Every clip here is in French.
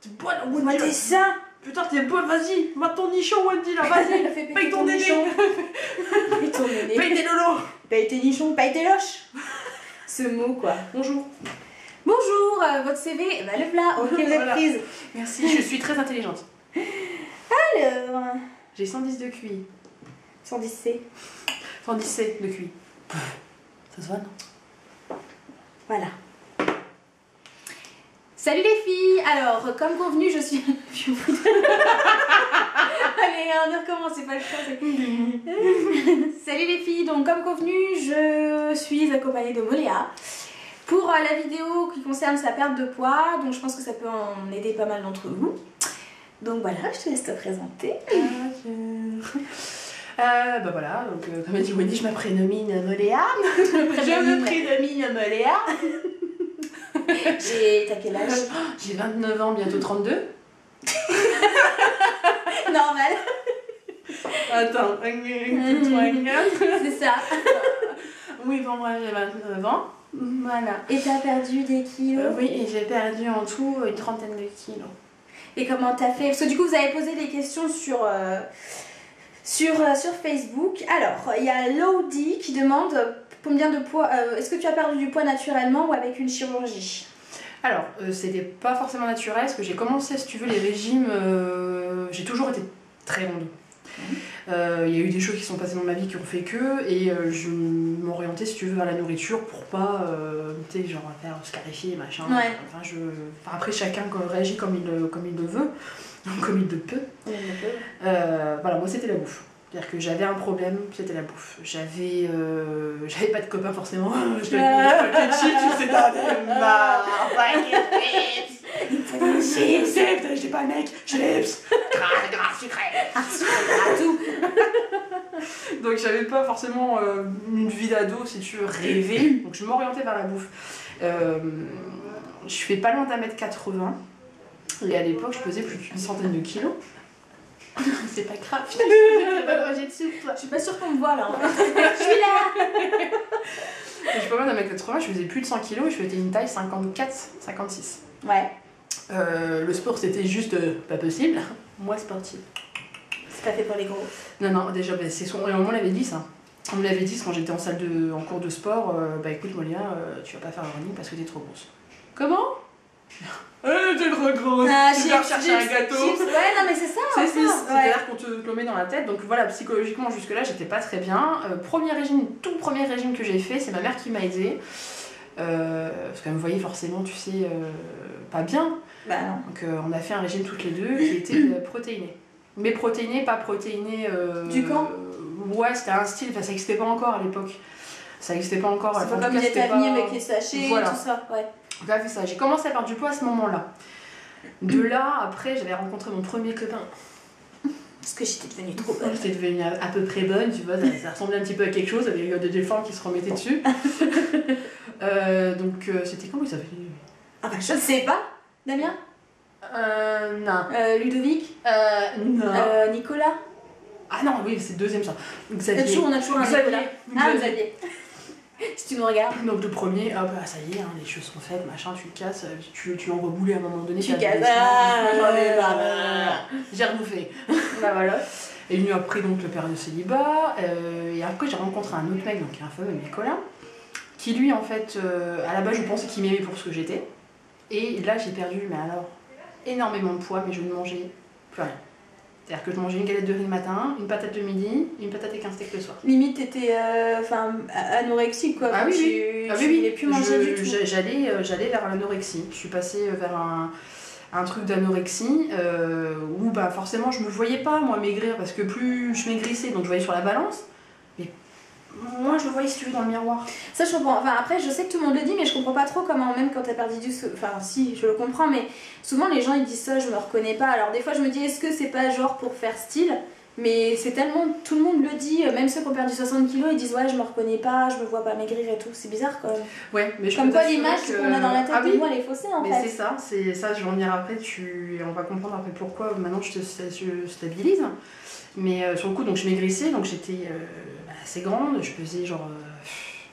T'es bonne, Moi, Wendy. t'es ça. Putain, t'es bonne, vas-y. Va ton nichon, Wendy, là, vas-y. Paye ton néné. Paye ton néné. Paye tes lolos. Paye tes nichons, paye tes loches. Ce mot, quoi. Bonjour. Bonjour, votre CV, bah le plat, ok, vous êtes Voilà. prise. Merci, je suis très intelligente. Alors, J'ai 110 de QI. 110C. 110C de QI. Ça se voit, non? Voilà. Salut les filles. Alors, comme convenu, je suis... Allez, on recommence, c'est pas le choix. Salut les filles, donc comme convenu, je suis accompagnée de Moléa pour la vidéo qui concerne sa perte de poids, donc je pense que ça peut en aider pas mal d'entre vous. Donc voilà, je te laisse te présenter. Bah voilà, donc comme a dit Wendy, je me prénomine Moléa. Je me prénomine Moléa. T'as quel âge? J'ai 29 ans, bientôt 32. Normal. Attends, C'est ça. oui, pour moi j'ai 29 ans. Voilà. Et t'as perdu des kilos? Oui, et j'ai perdu en tout une trentaine de kilos. Et comment t'as fait? Parce que du coup, vous avez posé des questions sur Facebook. Alors, il y a Lodi qui demande combien de poids... est-ce que tu as perdu du poids naturellement ou avec une chirurgie? Alors, c'était pas forcément naturel, parce que j'ai commencé, si tu veux, les régimes... j'ai toujours été très ronde. Il y a eu des choses qui sont passées dans ma vie qui ont fait que, et je m'orientais, si tu veux, vers la nourriture pour pas, tu sais, genre faire scarifier, machin. Ouais. Enfin, après, chacun réagit comme il le veut, comme il le peut. Voilà, moi c'était la bouffe. C'est-à-dire que j'avais un problème, c'était la bouffe. J'avais pas de copains forcément. Je te chips, c'était un marre. Chips, j'étais pas un mec, chips. Grave, sucré. Tout. Donc j'avais pas forcément une vie d'ado, si tu veux, rêver. Donc je m'orientais vers la bouffe. Je fais pas loin d'1m80. Et à l'époque, je pesais plus d'une centaine de kilos. C'est pas grave, je pas manger de soupe. Je suis pas sûre qu'on me voit là. Je suis là. Je suis pas loin d'1m80, je faisais plus de 100 kilos et je faisais une taille 54-56. Ouais. Le sport c'était juste pas possible. Moi sportive. C'est pas fait pour les gros. Non, déjà, bah, on l'avait dit ça. On me l'avait dit quand j'étais en cours de sport. Bah écoute, Molia, tu vas pas faire le running parce que t'es trop grosse. Comment? T'es trop grosse. Tu vas rechercher un gâteau. Chips. Ouais, non, mais c'est ça. C'est-à-dire qu'on te le met dans la tête. Donc voilà, psychologiquement, jusque-là, j'étais pas très bien. Tout premier régime que j'ai fait, c'est ma mère qui m'a aidée. Parce qu'elle me voyait forcément, tu sais, pas bien. Bah non. Donc on a fait un régime toutes les deux qui était protéiné. Mais protéiné, pas protéiné... Du camp? Ouais, c'était un style, enfin ça n'existait pas encore à l'époque. Ça n'existait pas encore. C'est pas comme les États-Unis avec les sachets, voilà. tout ça, ouais. Donc là, ça. J'ai commencé à perdre du poids à ce moment-là. De là, après, j'avais rencontré mon premier copain. Parce que j'étais devenue trop bonne. J'étais devenue à peu près bonne, tu vois, ça ressemblait un petit peu à quelque chose, avec des formes qui se remettaient dessus. Donc c'était comment il s'appelait? Ah bah je ne sais pas. Damien? Non. Ludovic? Non. Nicolas? Ah non, oui, c'est le deuxième ça. Xavier. On a toujours un Nicolas. Ah, Xavier. Si tu me regardes. Donc le premier, hop, ça y est, hein, les choses sont faites, machin, tu le casses, tu en reboules à un moment donné. Tu casses. J'ai rebouffé. Bah voilà. Et venu après donc le père de célibat, et après j'ai rencontré un autre mec, donc un fameux Nicolas, qui lui en fait, à la base je pensais qu'il m'aimait pour ce que j'étais, et là j'ai perdu, mais alors, énormément de poids, mais je ne mangeais plus rien. C'est-à-dire que je mangeais une galette de riz le matin, une patate le midi, une patate et 15 steaks le soir. Limite t'étais anorexique quoi. Ah oui, Tu voulais plus manger du tout. J'allais vers l'anorexie. Je suis passée vers un truc d'anorexie où bah, forcément je me voyais pas moi maigrir parce que plus je maigrissais, donc je voyais sur la balance. Mais moi je le voyais si tu veux dans le miroir. Ça je comprends. Enfin après je sais que tout le monde le dit mais je comprends pas trop comment même quand t'as perdu du... Enfin si je le comprends mais souvent les gens ils disent ça je me reconnais pas. Alors des fois je me dis est-ce que c'est pas genre pour faire style? Mais c'est tellement, tout le monde le dit, même ceux qui ont perdu 60 kilos, ils disent ouais je me reconnais pas, je me vois pas maigrir et tout, c'est bizarre quand même. Ouais, mais je comme quoi l'image qu'on a dans la tête de nous elle est faussée en fait. Mais c'est ça, je vais en venir après, on va comprendre après pourquoi maintenant je stabilise. Mais sur le coup donc je maigrissais, donc j'étais assez grande, je pesais genre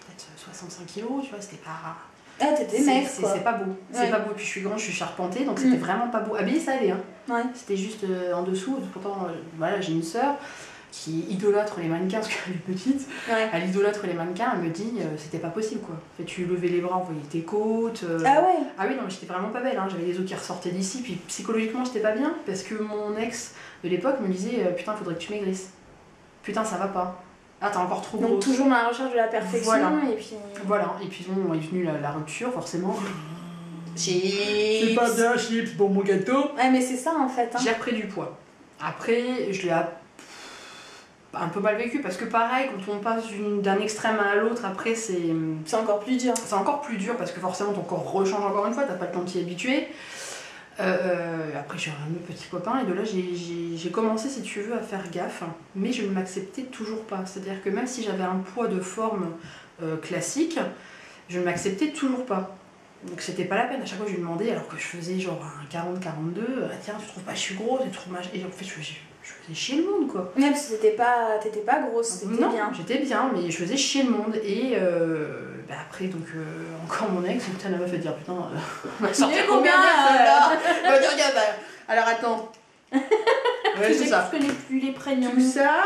peut-être 65 kilos, tu vois, c'était pas... Ah, t'étais maigre quoi. C'est pas beau. C'est pas beau. Puis je suis grande, je suis charpentée, donc c'était vraiment pas beau. Habillée, ça allait. Hein. Ouais. C'était juste en dessous. Pourtant, voilà, j'ai une sœur qui idolâtre les mannequins parce qu'elle est petite. Ouais. Elle idolâtre les mannequins, elle me dit c'était pas possible quoi. En fait, tu levais les bras, on voyait tes côtes. Ah ouais. Ah oui, non, mais j'étais vraiment pas belle. Hein. J'avais les os qui ressortaient d'ici. Puis psychologiquement, j'étais pas bien parce que mon ex de l'époque me disait putain, faudrait que tu maigrisses. Putain, ça va pas. Ah, t'es encore trop grosse. Donc toujours dans la recherche de la perfection et puis... Voilà, et puis bon, est venue la rupture, forcément. Chips. C'est pas bien, chips, bon mon gâteau. Ouais, mais c'est ça en fait. Hein. J'ai repris du poids. Après, je l'ai un peu mal vécu parce que pareil, quand on passe d'un extrême à l'autre, après c'est encore plus dur. C'est encore plus dur parce que forcément ton corps rechange encore une fois, t'as pas le temps de t'y habituer. Après j'ai un autre petit copain et de là j'ai commencé si tu veux à faire gaffe, mais je ne m'acceptais toujours pas. C'est-à-dire que même si j'avais un poids de forme classique, je ne m'acceptais toujours pas. Donc c'était pas la peine, à chaque fois je lui demandais alors que je faisais genre un 40-42, tiens tu trouves pas que je suis grosse, et en fait je faisais chier le monde quoi. Ouais, parce que t'étais pas grosse, t'étais bien. Non, j'étais bien, mais je faisais chier le monde et après donc encore mon ex, putain la meuf va dire putain, on va sortir combien là on va dire alors attends. Ouais, c'est ça. Je connais plus les prénoms. Tout ça.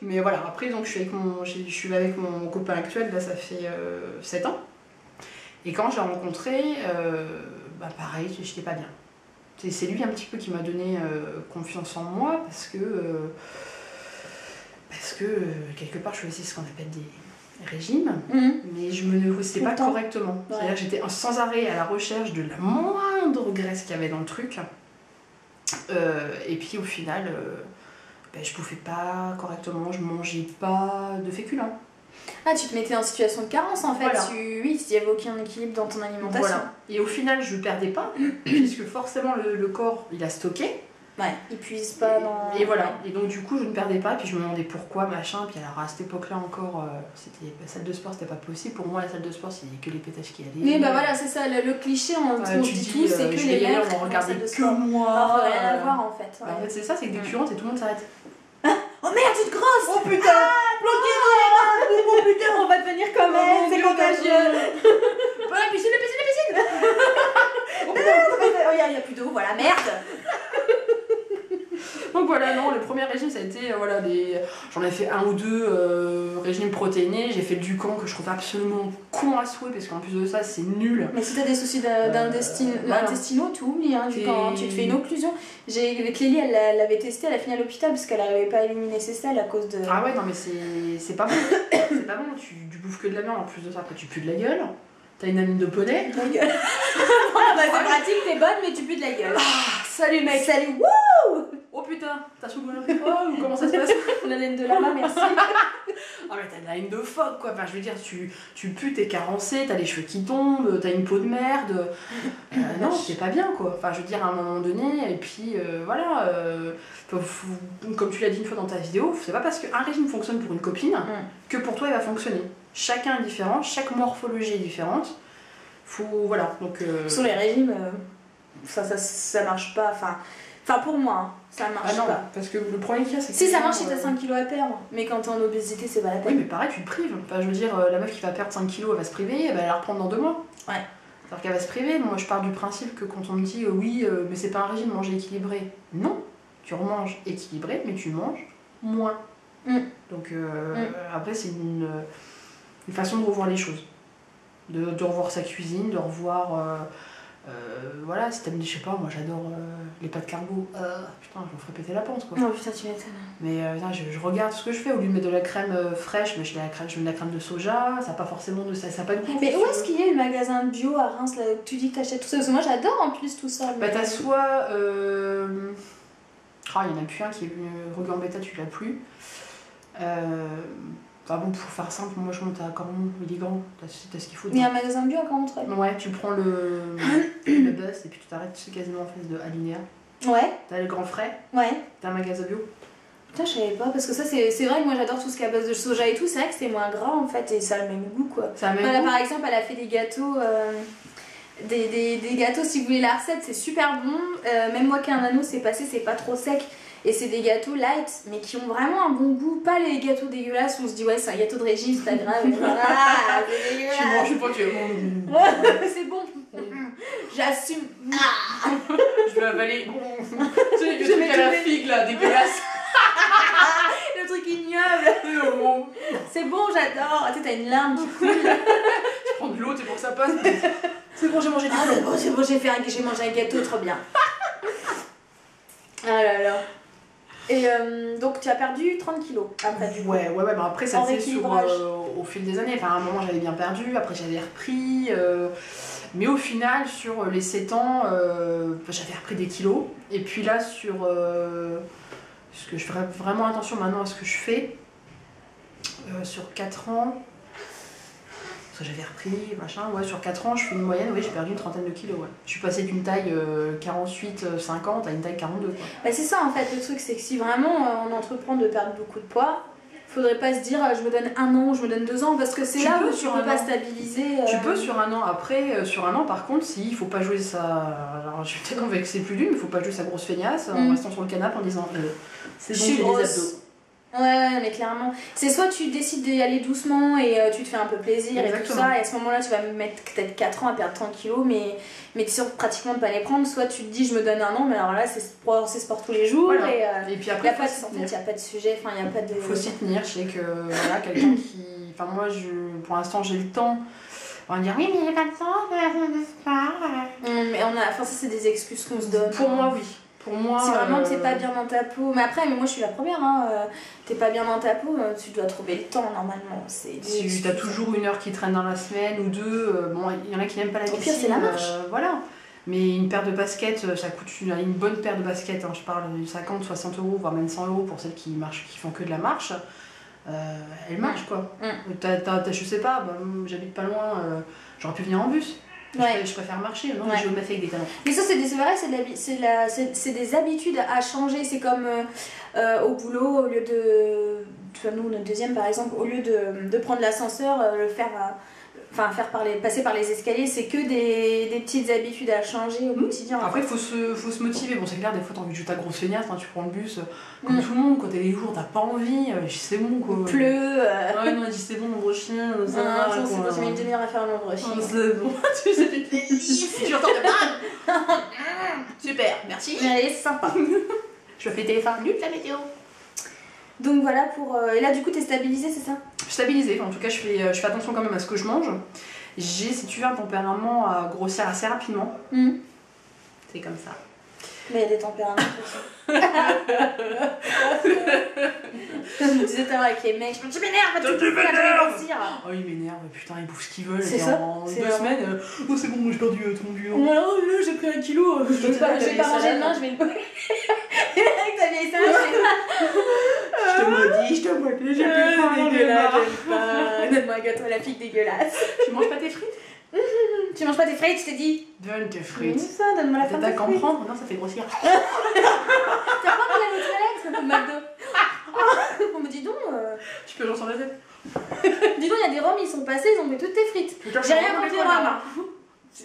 Mais voilà, après donc je suis avec mon copain actuel, là ça fait 7 ans. Et quand je l'ai rencontré, pareil, j'étais pas bien. C'est lui un petit peu qui m'a donné confiance en moi parce que quelque part je faisais ce qu'on appelle des régimes, mais je me négociais pas correctement. Ouais. C'est-à-dire que j'étais sans arrêt à la recherche de la moindre graisse qu'il y avait dans le truc. Et puis au final, je bouffais pas correctement, je mangeais pas de féculents. Ah, tu te mettais en situation de carence en fait, voilà. Oui, s'il n'y avait aucun équilibre dans ton alimentation. Voilà. Et au final, je perdais pas, puisque forcément le corps, il a stocké. Ouais, il puise pas dans... Et voilà, et donc du coup, je ne perdais pas, puis je me demandais pourquoi, machin, puis alors à cette époque-là encore, la salle de sport, c'était pas possible. Pour moi, la salle de sport, c'est que les pétages qui allaient. Mais bah voilà, c'est ça, le cliché, on se dit tout, c'est que les mecs, on regardait que moi. Alors, rien à voir en fait. Ouais. En fait, c'est ça, c'est que dès que tu rentres et tout le monde s'arrête. Oh merde, tu te grosses! Oh putain! Bloquez-nous les mains! Oh putain, on va devenir comme elle, c'est contagieux! Voilà, la piscine! Oh putain, il n'y a plus d'eau, voilà, merde! Donc voilà, non, le premier régime ça a été, j'en ai fait un ou deux régimes protéinés, j'ai fait le Ducan que je trouve absolument con à souhait parce qu'en plus de ça c'est nul. Mais si t'as des soucis d'intestinaux, tu oublies, hein, quand tu te fais une occlusion. Clélie, elle l'avait testé, elle a fini à l'hôpital parce qu'elle n'arrivait pas à éliminer ses selles à cause de... Ah ouais, non mais c'est pas bon, c'est pas bon, tu bouffes que de la viande, en plus de ça après tu pues de la gueule. T'as une amine de poney. La gueule. C'est pratique, t'es bonne, mais tu pues de la gueule. Salut mec. Salut, wouh. Oh putain, t'as soulevé un peu fort ou comment ça se passe? La laine de lama, merci. Ah mais t'as de la haine de phoque quoi, enfin je veux dire, tu pues, t'es carencé, t'as les cheveux qui tombent, t'as une peau de merde. Non, c'est pas bien quoi. Enfin je veux dire à un moment donné, et puis voilà, comme tu l'as dit une fois dans ta vidéo, c'est pas parce qu'un régime fonctionne pour une copine que pour toi il va fonctionner. Chacun est différent, chaque morphologie est différente. Voilà, donc... Sur les régimes, ça marche pas, enfin pour moi, hein, ça marche pas. Parce que le problème qu'il y a, c'est que... Si ça marche si t'as 5 kilos à perdre, mais quand t'es en obésité, c'est pas la peine. Oui, mais pareil, tu te prives. Enfin, je veux dire, la meuf qui va perdre 5 kilos, elle va se priver, elle va la reprendre dans 2 mois. Ouais. C'est-à-dire qu'elle va se priver. Moi, je pars du principe que quand on me dit oui, mais c'est pas un régime, manger équilibré. Non, tu remanges équilibré, mais tu manges moins. Donc après, c'est une façon de revoir les choses. De revoir sa cuisine, de revoir... voilà, si t'aimes, je sais pas, moi j'adore les pâtes carbo. Putain, je me ferais péter la panse quoi. Non, putain, tu m'étonnes. Mais je regarde ce que je fais, au lieu de mettre de la crème fraîche, mais je mets de la crème de soja, ça n'a pas forcément de ça a pas de goût. Mais où est-ce qu'il y a le magasin bio à Reims là, où tu dis que t'achètes tout ça? Parce que moi j'adore en plus tout ça. Bah t'as soit... il y en a plus un qui est venu, Rogue en bêta, tu l'as plus. Enfin bon, pour faire simple, moi je monte à Cormont, il est grand, t'as ce qu'il faut. Il y a un magasin bio à Cormont. Ouais, tu prends le bus et puis tu t'arrêtes, tu sais, quasiment en face de Alinea. Ouais. T'as le Grand Frais. Ouais. T'as un magasin bio. Putain, je savais pas, parce que ça c'est vrai que moi j'adore tout ce qui est à base de soja et tout, c'est vrai que c'est moins gras en fait et ça a le même goût quoi. Ça a le même voilà, goût. par exemple, elle a fait des gâteaux des gâteaux, si vous voulez la recette, c'est super bon. Même moi qui ai un anneau, c'est passé, c'est pas trop sec. Et c'est des gâteaux light, mais qui ont vraiment un bon goût. Pas les gâteaux dégueulasses où on se dit ouais, c'est un gâteau de régime, c'est pas grave. Ah, c'est dégueulasse. Je suis pas, tu es bon. C'est bon. J'assume. Je vais avaler. Tu sais, le truc à la figue là, dégueulasse. Le truc ignoble. C'est bon, j'adore. Tu sais, t'as une larme qui coule. Je prends de l'eau, c'est pour que ça passe. C'est bon, j'ai mangé du plomb. C'est bon, j'ai mangé un gâteau, trop bien. Ah là là. Et donc tu as perdu 30 kilos après du coup. Ouais, mais après ça c'est au fil des années. Enfin, à un moment j'avais bien perdu, après j'avais repris. Mais au final, sur les 7 ans, j'avais repris des kilos. Et puis là, sur ce que je ferais vraiment attention maintenant à ce que je fais, sur 4 ans, parce que j'avais repris, machin, ouais, sur 4 ans, je fais une moyenne, oui, j'ai perdu une trentaine de kilos, ouais. Je suis passée d'une taille 48-50 à une taille 42, quoi. Bah c'est ça en fait, le truc, c'est que si vraiment on entreprend de perdre beaucoup de poids, faudrait pas se dire je me donne 1 an ou je me donne 2 ans, parce que c'est là où tu peux pas stabiliser. Tu peux sur 1 an, après, sur 1 an, par contre, il faut pas jouer ça. Alors je vais peut-être en vexer plus d'une, mais il faut pas jouer sa grosse feignasse en restant sur le canapé en disant c'est bon, j'ai des abdos. Ouais, mais clairement. C'est soit tu décides d'y aller doucement et tu te fais un peu plaisir. Exactement. Et tout ça, et à ce moment-là, tu vas mettre peut-être 4 ans à perdre 30 kilos, mais tu es sûr pratiquement de pas les prendre. Soit tu te dis, je me donne 1 an, mais alors là, c'est sport tous les jours. Voilà. Et puis après, il n'y a pas de sujet, enfin, il n'y a pas de. Faut s'y tenir. Je sais que voilà, quelqu'un qui. Enfin, moi, pour l'instant, j'ai le temps. On va dire, oui, mais j'ai pas le temps de sport. Mais ça, c'est des excuses qu'on se donne. Pour moi, oui. Pour moi, si vraiment t'es pas bien dans ta peau, mais moi je suis la première, hein, t'es pas bien dans ta peau, tu dois trouver le temps normalement. Si t'as toujours 1 heure qui traîne dans la semaine ou 2, bon, il y en a qui n'aiment pas la piscine. Au pire, c'est la marche. Voilà. Mais une paire de baskets, ça coûte une bonne paire de baskets, hein, je parle de 50, 60 €, voire même 100 € pour celles qui font que de la marche. Elles marchent quoi. Je sais pas, j'habite pas loin, j'aurais pu venir en bus. Ouais. Je préfère marcher, non, je me fais avec des talons. Mais ça, c'est des habitudes à changer. C'est comme au boulot, au lieu de. Nous, notre deuxième par exemple, au lieu de prendre l'ascenseur, passer par les escaliers, c'est que des petites habitudes à changer au quotidien. Après, il faut se motiver. Bon, c'est clair, des fois, t'as envie de jouer ta grosse feignasse, tu prends le bus, comme tout le monde, quand t'es les jours, t'as pas envie, c'est bon quoi. Il pleut. Ouais, non, c'est bon, nombre chien, ça va. C'est bon, j'ai mis une demi-heure à faire un nombre chien. C'est bon, tu sais, tu te fais. Tu entends de super, merci. Allez, sympa. Je fais téléphone, nul la météo. Donc voilà pour. Et là, du coup, t'es stabilisée, c'est ça? Stabilisée, en tout cas, je fais attention quand même à ce que je mange. J'ai, si tu veux, un tempérament à grossir assez rapidement. C'est comme ça. Mais il y a des tempéraments aussi. Comme je disais tout à l'heure avec les mecs, tu m'énerves, tu m'énerves. Oh, ils m'énervent, putain, ils bouffent ce qu'ils veulent. C'est ça. En 2 semaines, oh c'est bon, j'ai perdu tout mon vieux. Non, là, j'ai pris 1 kilo. Je vais pas manger demain, je vais le. Avec ta vieille salade, je te maudis, j'ai plus faim. Dégueulasse, donne-moi un gâteau à la pique dégueulasse. Tu manges pas tes frites? Tu manges pas tes frites, je t'ai dit. Donne tes frites. C'est ça, donne-moi la fin de tes frites. T'as qu'à en prendre, non, ça fait grossir. T'as pas de la toilette comme McDo. On me dit donc. Tu peux lancer la tête. Dis donc, il y a des roms, ils sont passés, ils ont mis toutes tes frites. J'ai rien compris au rhum.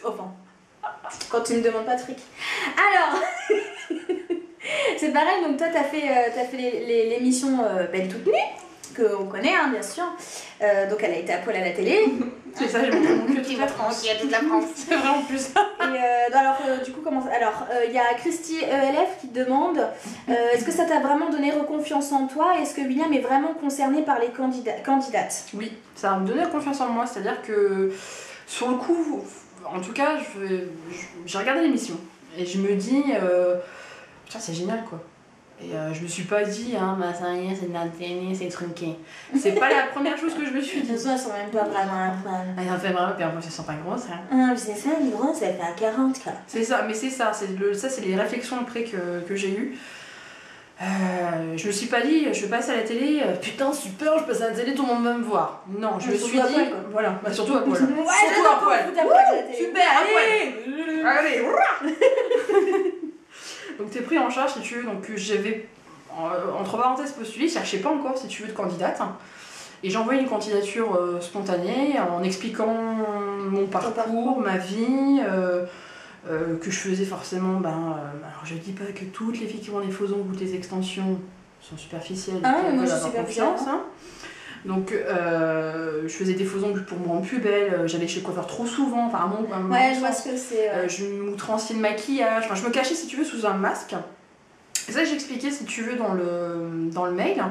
Enfin, quand tu me demandes pas de fric. Alors, c'est pareil, donc toi, t'as fait l'émission Belle toute nue, qu'on connaît, hein, bien sûr. Donc elle a été à poil à la télé. C'est ça, j'ai montré mon cul à toute la France. Il y a toute la France. C'est vrai en plus. Et alors, du coup, comment ça... Alors, il y a Christy ELF qui te demande est-ce que ça t'a vraiment donné confiance en toi? Est-ce que William est vraiment concerné par les candidates? Oui, ça va me donner confiance en moi, c'est-à-dire que sur le coup, en tout cas, j'ai regardé l'émission et je me dis putain, c'est génial quoi. Et je me suis pas dit, hein, bah ça y est, c'est de la télé, c'est trunqué. C'est pas la première chose que je me suis dit. De toute façon, elles sont même pas vraiment la femme. Elles en fait vraiment, puis en plus, elles sont pas grosses. Hein. Ah, mais c'est ça, les grosses, elles fait à 40 quoi. C'est ça, mais c'est ça, c'est les réflexions après que j'ai eues. Je me suis pas dit, je passe à la télé, putain super, je passe à la télé, tout le monde va me voir. Non, je me suis dit, voilà, bah, surtout à poil. Ouais, surtout à poil. Super, allez, donc t'es pris en charge si tu veux, donc j'avais entre parenthèses postulé, je cherchais pas encore si tu veux de candidate. Et j'ai envoyé une candidature spontanée en expliquant mon parcours, ma vie, que je faisais forcément, alors je dis pas que toutes les filles qui ont des faux ongles ou des extensions sont superficielles, moi je suis avoir superficielle. confiance, hein. Donc je faisais des faux ongles pour me rendre plus belle, j'allais chez le coiffeur trop souvent, enfin à mon Ouais, je vois ce que c'est. je m'outranciais de maquillage, enfin je me cachais si tu veux sous un masque. Et ça j'expliquais si tu veux dans le mail.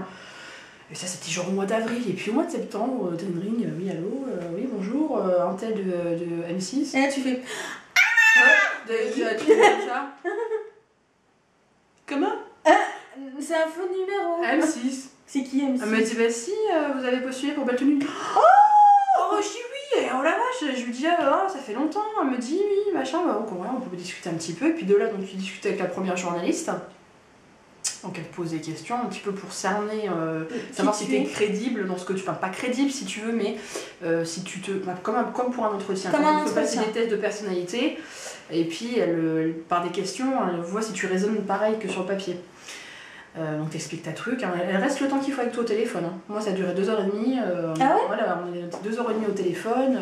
Et ça c'était genre au mois d'avril, et puis au mois de septembre, Ten Ring, oui allô, oui bonjour, un tel de M6. Et là tu fais. Tu fais comme ça. Comment? C'est un faux numéro. M6. C'est qui M6? Elle me dit bah si, vous avez postulé pour Belle Tenue. Oh je dis oui, et oh la vache, je lui dis ça fait longtemps. Elle me dit oui, machin, on peut discuter un petit peu. Et puis de là, donc tu discutes avec la première journaliste. Donc elle te pose des questions un petit peu pour cerner, savoir si tu es crédible dans ce que tu... Enfin pas crédible si tu veux, mais si tu te... comme pour un entretien. Comme un tu peux passer entretien. des tests de personnalité. Et puis par des questions, elle voit si tu raisonnes pareil que sur le papier. Donc t'expliques ta truc, hein. Elle reste le temps qu'il faut avec toi au téléphone, hein. Moi ça a duré 2h30, Ah ouais voilà, on est 2h30 au téléphone,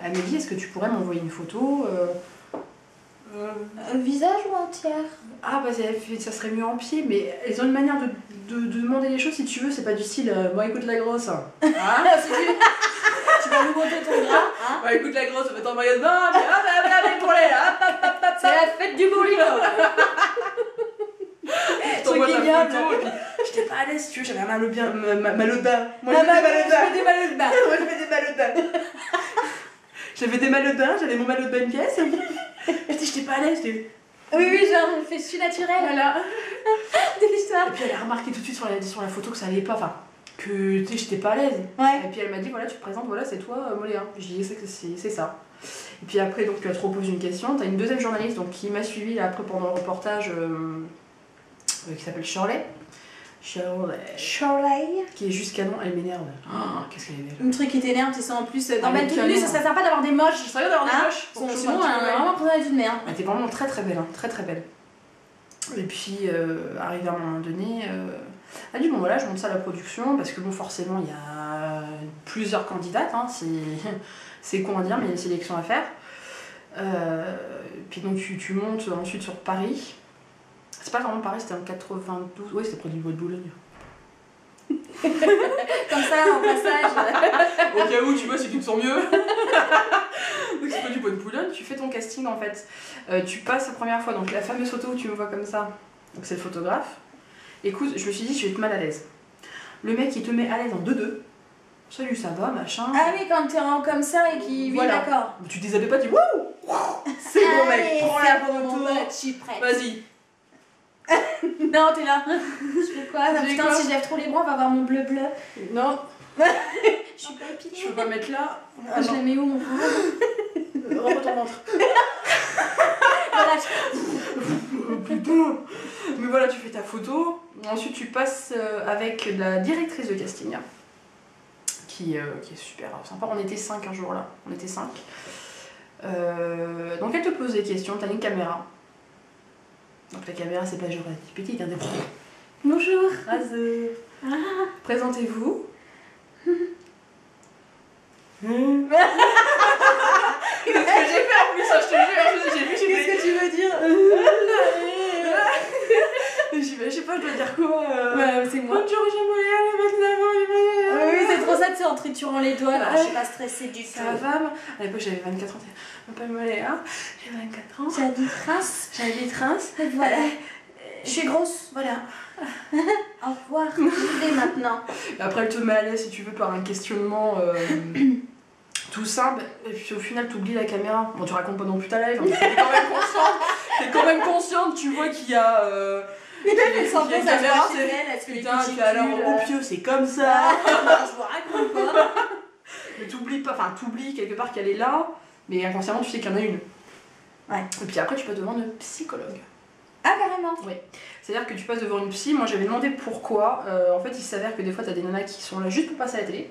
elle me dit est-ce que tu pourrais m'envoyer une photo Visage ou entière? Ah bah ça serait mieux en pied, mais elles ont une manière de demander les choses si tu veux, c'est pas du style bon écoute la grosse, hein. Tu vas nous monter ton gras, hein? Bon écoute la grosse, on va mettre en maillot de bain, puis hop, pour les là, hop. C'est la fête du bowling. Je t'envoie ta ignoble. photo, et puis j'étais pas à l'aise, si tu veux, j'avais un mal au bain. Moi Ah je bah, fais des mal au bain. je fais des maillots de bain. Moi je fais des maillots de bain. J'avais des maillots de bain, j'avais mon maillot de bain une pièce. J'étais pas à l'aise. Oui, genre, je suis naturelle. Voilà. De l'histoire. Et puis elle a remarqué tout de suite sur la photo que ça allait pas, enfin, que tu sais, j'étais pas à l'aise. Ouais. Et puis elle m'a dit voilà, tu te présentes, voilà, c'est toi, Moléa. J'ai dit c'est ça. Et puis après, donc, tu te reposes une question. T'as une deuxième journaliste donc, qui m'a suivi là, après pendant le reportage qui s'appelle Shirley. Shirley. Qui est juste canon, elle m'énerve. Oh, qu'est-ce qu'elle est belle. Un truc qui t'énerve, tu sais, en plus, dans Ah, Belle canon. Tenue, ça serait sympa d'avoir des moches. Je serais d'avoir des Hein moches. Sinon, elle a vraiment personnalité de merde. Elle était vraiment très très belle, hein, très très belle. Et puis, arrivé à un moment donné, elle dit bon voilà, je monte ça à la production parce que bon, forcément, il y a plusieurs candidates, hein, c'est con à dire, mais il y a une sélection à faire. Puis donc, tu montes ensuite sur Paris. C'est pas vraiment Paris, c'était en 92, ouais, c'était près du bois de Boulogne. Comme ça, en passage. Au cas où, tu vois, si tu te sens mieux. Donc c'est pas du bois de Boulogne, tu fais ton casting en fait. Tu passes la première fois, donc la fameuse photo où tu me vois comme ça, donc c'est le photographe. Écoute, je me suis dit, je vais être mal à l'aise. Le mec, il te met à l'aise en 2-2. Salut, ça va, machin. Ah oui, quand t'es en comme ça et qui. Oui, Voilà. d'accord. Tu te déshabilles pas, tu dis wouh, c'est bon mec, Allez, prends c'est la bon, photo. mon pote, je suis prête. Vas-y. Non, t'es là. Je fais quoi? Je fais Putain, quoi si je lève trop les bras, on va voir mon bleu-bleu. Non, Je suis pas épilée. je peux pas mettre là. Ah, je la mets où, mon frère? Rentre ton ventre. Voilà, Oh, putain. Mais voilà, tu fais ta photo. Ensuite, tu passes avec la directrice de casting, qui est super sympa. On était 5 un jour là. On était 5. Donc elle te pose des questions. T'as une caméra. Donc la caméra, c'est pas genre petite, hein, des... Bonjour. Présentez-vous. C'est ce que j'ai fait en plus, hein, je te jure. J'ai vu, Qu'est-ce que tu veux dire? je sais pas, je dois dire quoi. Ouais, c'est moi. Bonjour, j'ai moyen, Ah oui, c'est trop ça, tu sais, en triturant les doigts. Là, je suis pas stressée du tout. Ça va, à l'époque j'avais 24 ans, je m'appelle Moléa, j'ai 24 ans. J'habite Reims. J'habite Reims. Voilà. Je suis grosse. Voilà. Au revoir. Je vais maintenant. Après elle te met à l'aise si tu veux par un questionnement tout simple, et puis au final tu oublies la caméra. Bon tu racontes pas non plus ta live, hein, t'es quand même consciente, tu vois qu'il y a... Elle s'en il y a pose une à caméra, voir chez c'est... elle, elle se fait des Putain, petits tu fais alors culs, au pieu, c'est comme ça. je vous raconte pas. Mais t'oublies pas, enfin t'oublies quelque part qu'elle est là, mais inconsciemment tu sais qu'il y en a une. Ouais. Et puis après tu passes devant une psychologue. Ah, carrément. Oui. C'est-à-dire que tu passes devant une psy, moi j'avais demandé pourquoi. En fait il s'avère que des fois t'as des nanas qui sont là juste pour passer à la télé.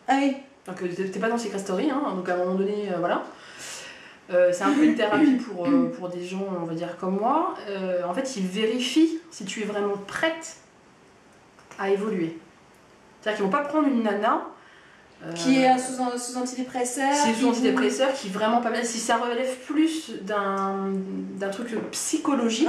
Ah oui. Donc t'es pas dans Secret Story, hein, donc à un moment donné, voilà. C'est un peu une thérapie pour des gens, on va dire, comme moi. En fait, ils vérifient si tu es vraiment prête à évoluer. C'est-à-dire qu'ils vont pas prendre une nana Qui est sous antidépresseur. C'est sous antidépresseur qui est vraiment pas bien. Si ça relève plus d'un truc psychologique,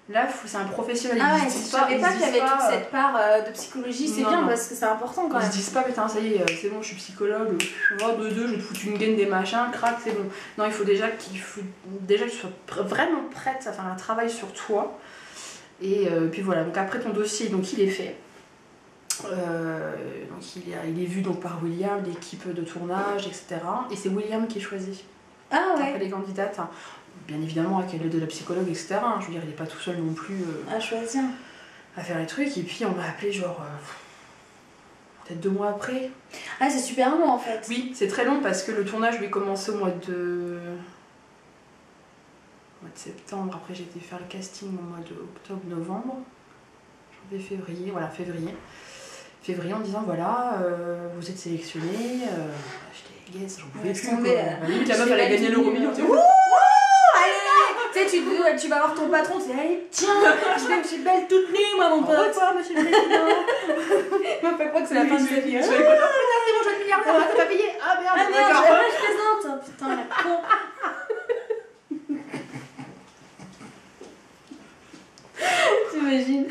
là c'est un professionnel. Ah ouais, je savais pas qu'il y avait toute cette part de psychologie, c'est bien parce que c'est important quand même. Ils se disent pas, putain, ça y est, c'est bon, je suis psychologue, de deux, je vais te foutre une gaine des machins, crac, c'est bon. Non, il faut déjà que tu sois vraiment prête à faire un travail sur toi. Et puis voilà, donc après ton dossier, donc il est fait. Donc il est vu donc par William, l'équipe de tournage, etc. Et c'est William qui est choisi. Ah ouais. Après les candidates, hein. Bien évidemment avec l'aide de la psychologue, etc. Hein. Je veux dire, il n'est pas tout seul non plus à choisir, à faire les trucs. Et puis on m'a appelé genre peut-être 2 mois après. Ah, c'est super long en fait. Oui, c'est très long parce que le tournage lui commençait au mois de septembre. Après j'ai été faire le casting au mois de octobre-novembre, janvier, février, voilà, février en disant voilà, vous êtes sélectionné. J'étais yes, j'en pouvais plus. Limite la meuf elle a gagné l'euro million. Tu sais, tu vas voir ton patron, tu dis allez, tiens, je suis belle toute nue, moi mon pote. Au revoir, monsieur le président. Moi, pas croire que c'est la fin de sa vie. Je vais pas c'est bon, je vais te milliard, t'as pas payé. Ah merde, d'accord. Je plaisante. Putain, la con. T'imagines.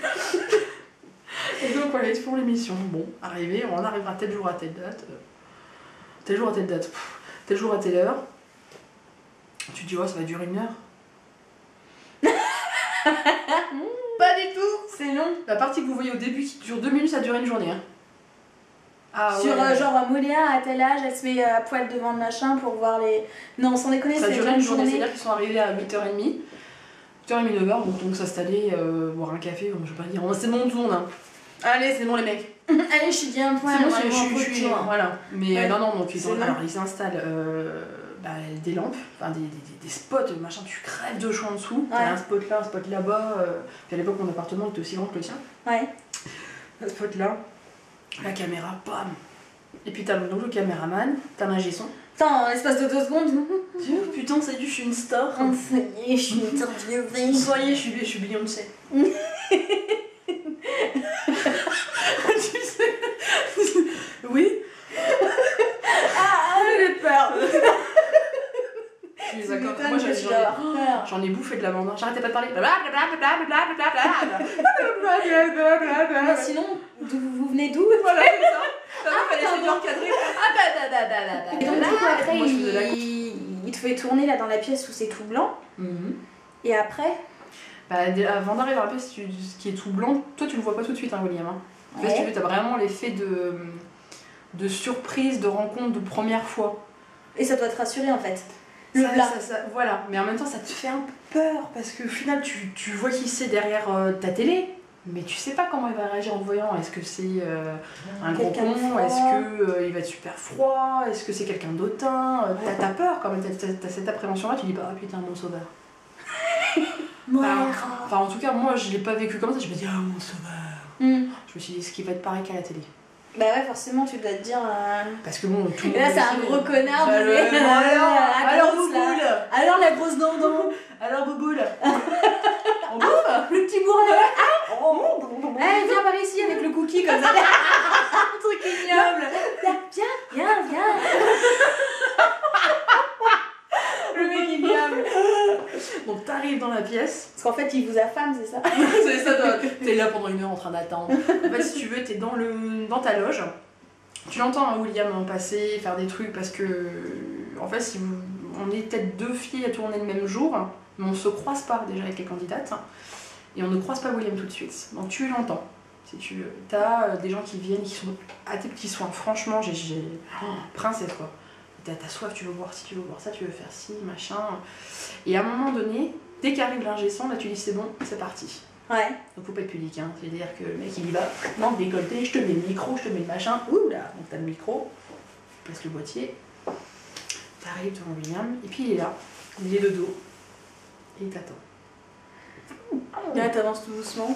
Et donc voilà, ils font l'émission. Bon, arrivé, on arrivera tel jour à telle date. Tel jour à telle date. Tel jour à telle heure. Tu te dis, oh, ça va durer 1 heure. Pas du tout. C'est long. La partie que vous voyez au début qui dure 2 minutes, ça dure 1 journée. Hein. Ah, sur ouais. Genre Moléa à tel âge, elle se met à poil devant le machin pour voir les... Non, sans déconner, ça dure 1 journée. C'est-à-dire qu'ils sont arrivés à 8h30. 8h30, 9h, donc s'installer, boire un café, je vais pas dire, c'est bon tout le monde. Hein. Allez, c'est bon les mecs. Allez, je suis bien un point. C'est bon, je suis voilà. Mais ouais. non, donc ils s'installent des lampes, enfin des spots, machin, tu crèves de chaud en dessous. Ouais. T'as un spot là, un spot là-bas. Puis à l'époque, mon appartement était aussi grand que le tien. Ouais. Un spot là, la caméra, bam. Et puis t'as donc le caméraman, t'as l'ingé son. Attends, en l'espace de 2 secondes. Putain, ça y est, je suis une star. Ça y est, je suis une interviewée. Ça y est, je suis Beyoncé. Tu sais. Oui. J'ai peur. Je suis d'accord. Moi, j'en ai bouffé de la bande. J'arrêtais pas de parler. Sinon, vous venez d'où? Voilà, c'est ça. Fallait essayer de l'encadrer. Et donc, du coup, après, il te fait tourner là dans la pièce où c'est tout blanc. Et après avant d'arriver dans la pièce qui est tout blanc, toi tu le vois pas tout de suite, hein, William. Hein. En fait, tu as vraiment l'effet de surprise, de rencontre de première fois. Et ça doit te rassurer en fait. Voilà, mais en même temps ça te fait un peu peur parce qu'au final tu vois qui c'est derrière ta télé, mais tu sais pas comment il va réagir en te voyant. Est-ce que c'est un gros con? Est-ce qu'il va être super froid? Est-ce que c'est quelqu'un d'autant? T'as peur quand même, t'as cette appréhension-là, tu dis bah putain, mon sauveur. Enfin, en tout cas, moi je l'ai pas vécu comme ça, je me dis ah mon sauveur. Je me suis dit ce qui va être pareil qu'à la télé. Bah ouais, forcément, tu dois te dire. Parce que bon, tout le monde. Et là, c'est un gros connard. Alors, Bouboule. Alors, la grosse dindon. Alors, Bouboule. On bouffe. Le petit bourrelet. Eh, viens par ici avec le cookie comme ça. Un truc ignoble. Viens. Le mec ignoble. Donc, t'arrives dans la pièce. Parce qu'en fait, il vous affame, c'est ça? C'est ça, t'es là pendant 1 heure en train d'attendre. En fait, si tu veux, t'es dans ta loge. Tu l'entends, hein, William, passer, faire des trucs parce que. En fait, on est peut-être 2 filles à tourner le même jour, mais on se croise pas déjà avec les candidates. Et on ne croise pas William tout de suite. Donc, tu l'entends. Si tu veux. T'as des gens qui viennent, qui sont à tes petits soins. Franchement, princesse quoi. T'as soif, tu veux boire ci, tu veux boire ça, tu veux faire ci, machin. Et à un moment donné, dès qu'arrive l'ingé son, là tu dis c'est bon, c'est parti. Ouais. Donc faut pas être pudique, hein. C'est-à-dire que le mec il y va, non, décolleté, je te mets le micro, je te mets le machin, ouh là, donc t'as le micro, tu places le boîtier, t'arrives devant William, et puis il est là, il est de dos, et il t'attend. Là t'avances tout doucement.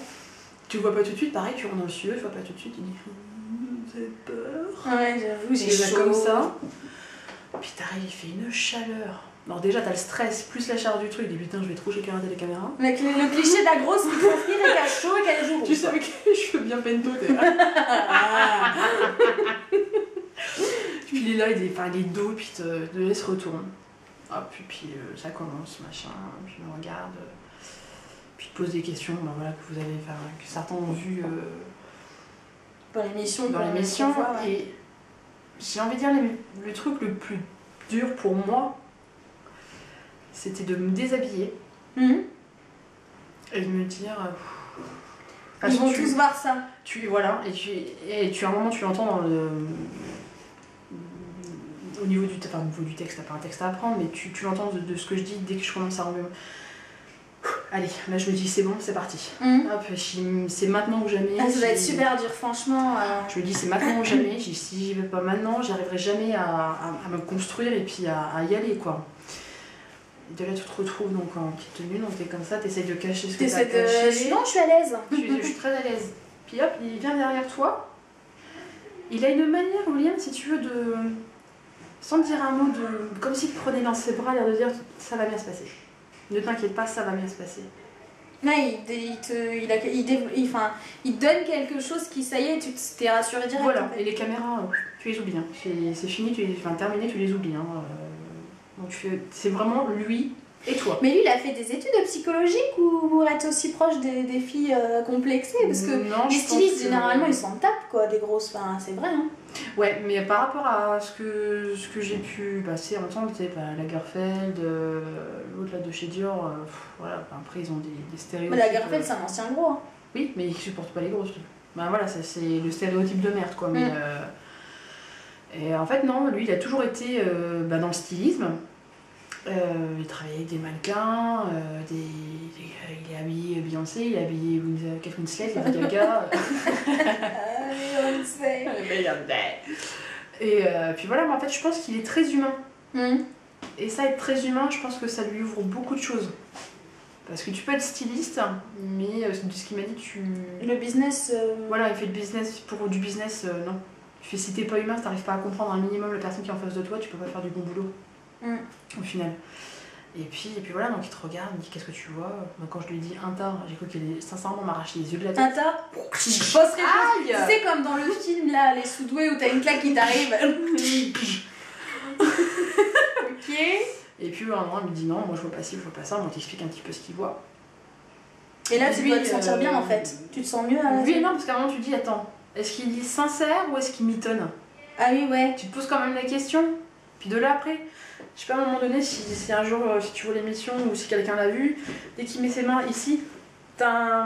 Tu le vois pas tout de suite, pareil, tu rentres dans le cieux, tu vois pas tout de suite, tu dis vous avez peur. Ouais, j'avoue, j'ai chaud. Comme ça. Puis t'arrives, il fait une chaleur. Alors déjà t'as le stress, plus la chaleur du truc, dis putain je vais trop shaker la caméra. Mais le cliché de la grosse qui faut frire et qui a chaud et qui a les joues. Tu sais avec les cheveux bien pento, t'es là. il est là, il est dos, puis te laisse retourner. Hop, puis ça commence, machin, puis il me regarde, puis il te pose des questions voilà, que vous avez, que certains ont vu dans l'émission. Et j'ai envie de dire, le truc le plus dur pour moi, c'était de me déshabiller et de me dire. Ils vont tous voir ça. Voilà, et tu à un moment tu l'entends dans le. Au niveau du texte, t'as pas un texte à apprendre, mais tu l'entends de ce que je dis dès que je commence à enlever. Allez, là je me dis c'est bon, c'est parti. Hop, c'est maintenant ou jamais. Ça va être super dur, franchement. Je me dis c'est maintenant ou jamais. Si j'y vais pas maintenant, j'arriverai jamais à me construire et puis à y aller, quoi. Et de là tu te retrouves donc en petite tenue, donc t'es comme ça, t'essayes de cacher ce que t'as caché. Non, je suis à l'aise. Je suis très à l'aise. Puis hop, il vient derrière toi. Il a une manière, William, si tu veux, de. Sans dire un mot, comme s'il te prenait dans ses bras, l'air de dire ça va bien se passer. Ne t'inquiète pas, ça va bien se passer. Ouais, il te donne quelque chose qui, ça y est, tu t'es rassuré direct. Voilà, et les caméras, tu les oublies. Hein. C'est fini, terminé, tu les oublies. Hein. Donc c'est vraiment lui et toi. Mais lui, il a fait des études psychologiques ou pour être aussi proche des filles complexées? Parce que les stylistes, généralement, ils s'en tapent, quoi, des grosses. Enfin, c'est vrai, hein. Ouais, mais par rapport à ce que j'ai pu passer ensemble, tu sais, Lagerfeld, l'autre là de chez Dior, voilà, après ils ont des stéréotypes. Mais Lagerfeld, c'est un ancien gros. Hein. Oui, mais il supporte pas les grosses. Voilà, c'est le stéréotype de merde, quoi. Mais, et en fait, non, lui, il a toujours été dans le stylisme. Il travaillait avec des mannequins, il est habillé Beyoncé, il est habillé Kate Winslet, Lady Gaga. Beyoncé. Et puis voilà, mais en fait je pense qu'il est très humain. Et ça, être très humain, je pense que ça lui ouvre beaucoup de choses. Parce que tu peux être styliste, mais de ce qu'il m'a dit, le business... Voilà, il fait du business, non. Si t'es pas humain, si t'arrives pas à comprendre un minimum la personne qui est en face de toi, tu peux pas faire du bon boulot. Au final. Et puis voilà, donc il te regarde, il me dit qu'est-ce que tu vois. Donc, quand je lui dis un tas, j'ai cru qu'il sincèrement m'arracher les yeux de la tête. Un tas. Tu sais, comme dans le film là, Les Sous-doués, où t'as une claque qui t'arrive. Ok. Et puis à un moment il me dit non, moi je vois pas ci, je vois pas ça, on t'explique un petit peu ce qu'il voit. Et là tu dois te sentir bien en fait. Tu te sens mieux à la Oui, non, parce qu'à un moment tu te dis attends, est-ce qu'il est sincère ou est-ce qu'il mitonne? Ah oui, ouais. Tu te poses quand même la question. Puis de là après, je sais pas à un moment donné si un jour, si tu vois l'émission ou si quelqu'un l'a vu, dès qu'il met ses mains ici, t'as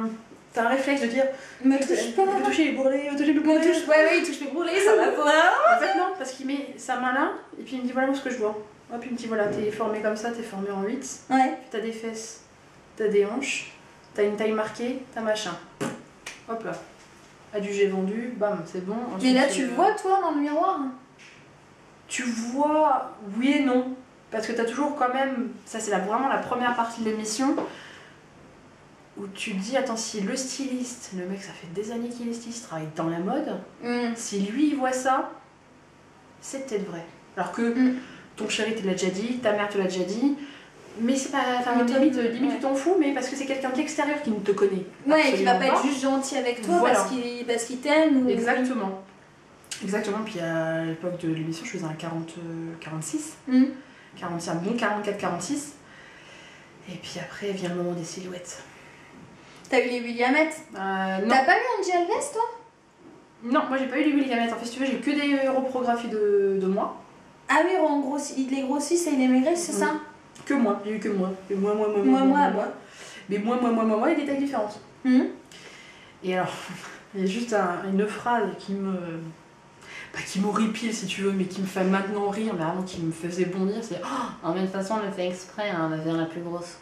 un réflexe de dire me touche pas, me toucher les bourrelets, me toucher les bourrelets. Ouais, il touche les bourrelets, ça va pas. En fait non, parce qu'il met sa main là et puis il me dit voilà où ce que je vois. Hop, il me dit voilà, t'es formé comme ça, t'es formé en 8. Ouais. Puis t'as des fesses, t'as des hanches, t'as une taille marquée, t'as machin. Hop là. Adieu, j'ai vendu, bam, c'est bon. Ensuite, mais là tu vois toi dans le miroir? Tu vois, oui et non. Parce que t'as toujours quand même, ça c'est vraiment la première partie de l'émission, où tu te dis, attends, si le styliste, le mec ça fait des années qu'il est styliste, travaille dans la mode, si lui il voit ça, c'est peut-être vrai. Alors que ton chéri te l'a déjà dit, ta mère te l'a déjà dit, mais c'est pas, limite tu t'en fous, mais parce que c'est quelqu'un de l'extérieur qui ne te connaît. Ouais, qui va pas être juste gentil avec toi, voilà. parce qu'il t'aime. Exactement. Exactement, puis à l'époque de l'émission, je faisais un 46. 45, bon 44-46. Et puis après vient le moment des silhouettes. T'as eu les Williamettes? Non. T'as pas eu Angie Alves toi? Non, moi j'ai pas eu les Williamettes. En fait, si tu veux, j'ai que des reprographies de moi. Ah oui, en gros, il les grossit et il les maigrit, c'est ça? Que moi, j'ai eu que moi. Et moi. Mais moi, il y a des tailles différentes. Et alors, il y a juste une phrase qui m'horripile si tu veux, mais qui me fait maintenant rire, mais vraiment qui me faisait bondir, c'est en même façon on le fait exprès, hein, on va vers la plus grosse.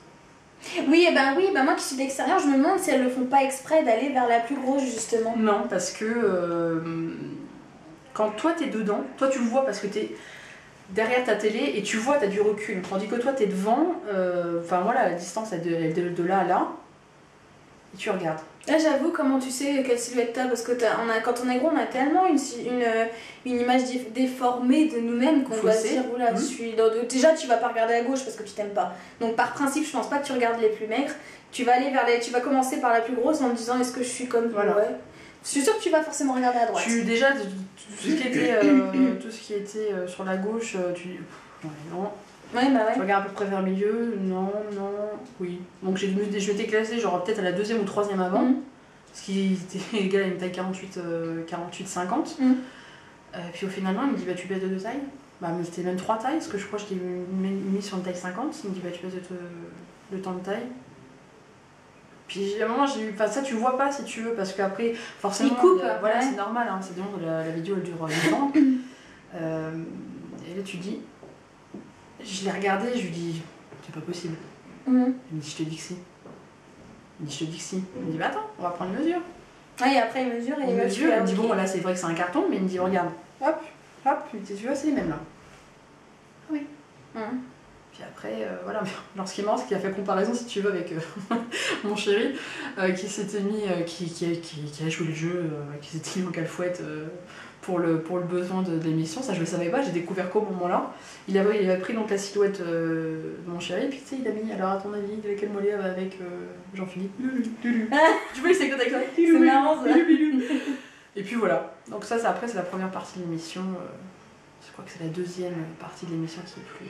Oui, moi qui suis de l'extérieur, je me demande si elles le font pas exprès d'aller vers la plus grosse justement. Non, parce que quand toi t'es dedans, toi tu le vois parce que t'es derrière ta télé et tu vois, t'as du recul, tandis que toi t'es devant, enfin voilà, la distance elle est de là à là, et tu regardes. Là j'avoue, comment tu sais quelle silhouette t'as? Parce que quand on est gros, on a tellement une image déformée de nous-mêmes qu'on va se dire oula, déjà tu vas pas regarder à gauche parce que tu t'aimes pas. Donc par principe, je pense pas que tu regardes les plus maigres. Tu vas commencer par la plus grosse en te disant est-ce que je suis comme voilà. Ouais. Je suis sûre que tu vas forcément regarder à droite. Déjà, tout ce qui était sur la gauche, ouais, non. Ouais, bah ouais. Tu regardes à peu près vers le milieu, non, oui. Donc je m'étais classée genre peut-être à la 2e ou 3e avant. Ce qui était égal à une taille 48-50. Puis au final, non, il me dit bah tu baisses de 2 tailles. Bah mais c'était même 3 tailles, parce que je crois que je l'ai mis sur une taille 50. Il me dit bah tu baisses de temps de taille. Puis à un moment, ça tu vois pas si tu veux, parce qu'après, forcément, il coupe, voilà, ouais. c'est normal, hein, c'est bon, la vidéo elle dure une temps. Et là tu dis, je l'ai regardé, je lui dis, c'est pas possible. Il me dit, je te dis que si. Il me dit, je te dis que si. Il me dit, bah attends, on va prendre une mesure. Ouais, et après il mesure et il mesure, il me dit, okay. bon là c'est vrai que c'est un carton, mais il me dit, regarde, hop, tu vois, c'est les mêmes là. Oui. Puis après, voilà, alors ce qui est marrant, c'est qu'il a fait comparaison, si tu veux, avec mon chéri, qui s'était mis, qui a joué le jeu, qui s'était mis en calfouette pour le besoin de l'émission. Ça, je le savais pas, j'ai découvert qu'au moment-là. Il avait pris donc la silhouette de mon chéri, puis tu sais, il a mis, alors à ton avis, quel mollet avec Jean-Philippe. Tu vois, il s'est avec ça. C'est marrant ça. Et puis voilà, donc ça, après, c'est la première partie de l'émission. Je crois que c'est la 2e partie de l'émission qui est plus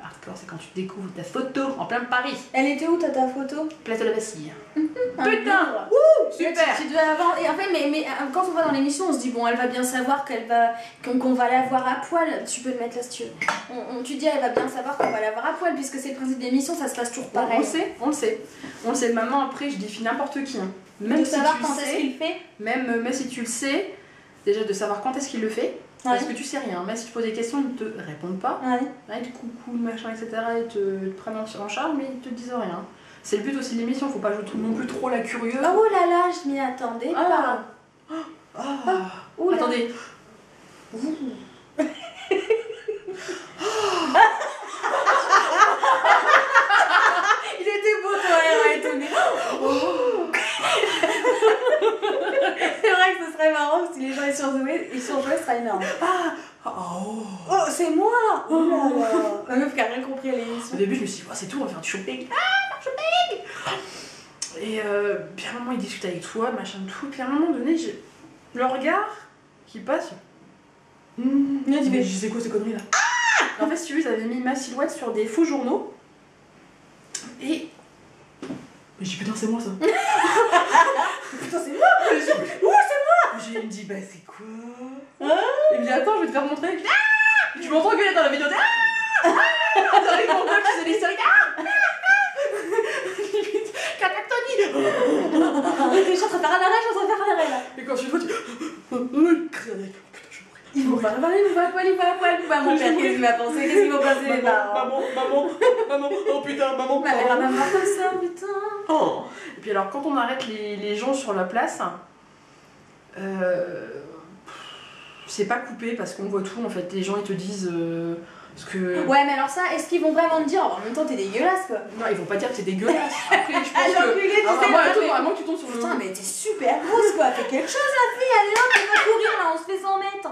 hardcore, c'est quand tu découvres ta photo en plein Paris. Elle était où ta photo? Place de la Bastille. Putain! Wouh! Super! Tu devais avoir... Et en fait, mais quand on va dans l'émission, on se dit, bon, elle va bien savoir qu'on va la voir à poil. Tu peux le mettre là si tu veux. Tu dis, elle va bien savoir qu'on va la voir à poil, puisque c'est le principe de l'émission, ça se passe toujours pareil. On le sait. Maintenant, après, je défie n'importe qui. Hein. Même de si savoir quand est-ce qu'il fait. Même si tu le sais, déjà de savoir quand est-ce qu'il le fait. Ouais. Parce que tu sais rien, même si tu poses des questions, ils ne te répondent pas. Ouais, du coucou, machin, etc. Ils te prennent en charge, mais ils te disent rien. C'est le but aussi de l'émission, il ne faut pas jouer non plus trop la curieuse. Oh là là, je m'y attendais pas. Attendez. Il était beau, toi, elle m'a étonné. C'est vrai que ce serait marrant si les gens ils surjouaient, ce serait énorme. Oh, c'est moi! Oh là là! La meuf qui a rien compris à l'émission. Au début, je me suis dit, oh, c'est tout, on va faire du shopping. Shopping! Et puis à un moment, il discute avec toi, machin, tout. Puis à un moment donné, j'ai le regard qui passe. Je sais quoi ces conneries là? En fait, si tu veux, ils avaient mis ma silhouette sur des faux journaux. Et. Mais j'ai dit, putain, c'est moi ça! Putain, c'est moi! C'est moi! Il me dit, bah c'est quoi? Il me dit, attends, je vais te faire montrer. Et tu m'entends gueuler dans la vidéo. J'arrive mon peuple, je faisais l'historique. Catactonie! Je suis en train de faire un arrêt, là. Et quand tu le vois, tu. Putain, je mourrais. Ils vont pas parler, ils vont pas à poil. Bah, mon père, qu'est-ce qu'il va penser? Qu'est-ce qu'ils vont penser les parents? Maman, oh putain, maman. Ma mère a même pas comme ça, putain. Oh. Et puis alors, quand on arrête les gens sur la place, c'est pas coupé parce qu'on voit tout en fait. Les gens ils te disent parce que. Ouais, mais alors ça, est-ce qu'ils vont vraiment te dire en même temps t'es dégueulasse quoi? Non, ils vont pas dire que t'es dégueulasse. Après, je pense que. Vraiment que tu tombes sur le. Putain, mais t'es super grosse quoi, fais quelque chose la fille, allez hop, on va courir là, on se fait 100 mètres.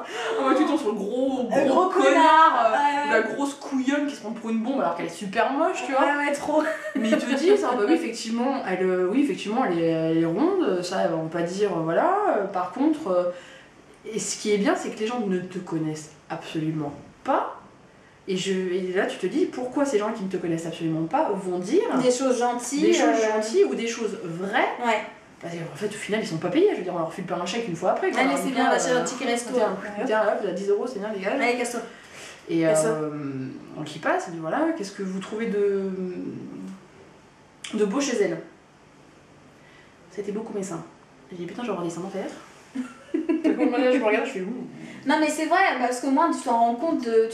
Tu tombes sur le gros connard, la grosse couillonne qui se prend pour une bombe alors qu'elle est super moche, tu vois. Ouais, trop. Mais ils te disent, bah oui, effectivement, elle est ronde, ça, elles vont pas dire, voilà. Par contre, et ce qui est bien, c'est que les gens ne te connaissent absolument pas. Et là, tu te dis, pourquoi ces gens qui ne te connaissent absolument pas vont dire des choses gentilles. Des choses gentilles ou des choses vraies. Ouais. Parce qu'en fait, au final, ils sont pas payés. Je veux dire, on leur file pas un chèque une fois après. Allez, c'est bien, on va chez un ticket resto. Putain, hop, là, 10 €, c'est bien, les gars. Allez, casse-toi. Et donc, il passe, il dit, voilà, qu'est-ce que vous trouvez de beau chez elle? C'était beaucoup mes seins. J'ai dit, putain, je vais avoir des seins d'enfer. Je me regarde, je fais ouh. Non mais c'est vrai, parce que moi tu te rends compte de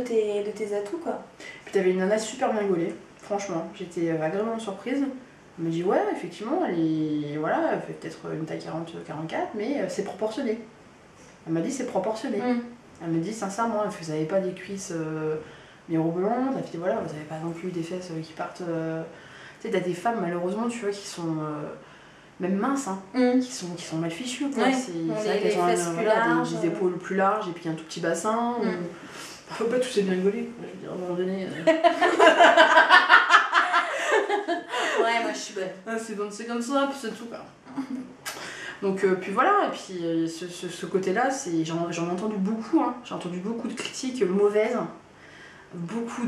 tes atouts quoi. Puis t'avais une nana super bien gaulée, franchement, j'étais agréablement surprise. Elle me dit ouais effectivement elle fait peut-être une taille 40-44 mais c'est proportionné. Elle m'a dit c'est proportionné. Elle me dit sincèrement, vous n'avez pas des cuisses mirobolantes, elle fait voilà, vous n'avez pas non plus des fesses qui partent. Tu sais, t'as des femmes malheureusement tu vois qui sont même minces, hein, qui sont mal fichues quoi. Ouais. C'est vrai qu'elles ont des épaules plus larges et puis un tout petit bassin. Faut pas tout c'est bien gaulé, je veux dire à un moment donné. Ouais, moi je suis bonne. Ah, c'est comme ça, puis c'est tout quoi. Donc puis voilà, et puis ce côté-là, j'en ai entendu beaucoup, hein. J'ai entendu beaucoup de critiques mauvaises, beaucoup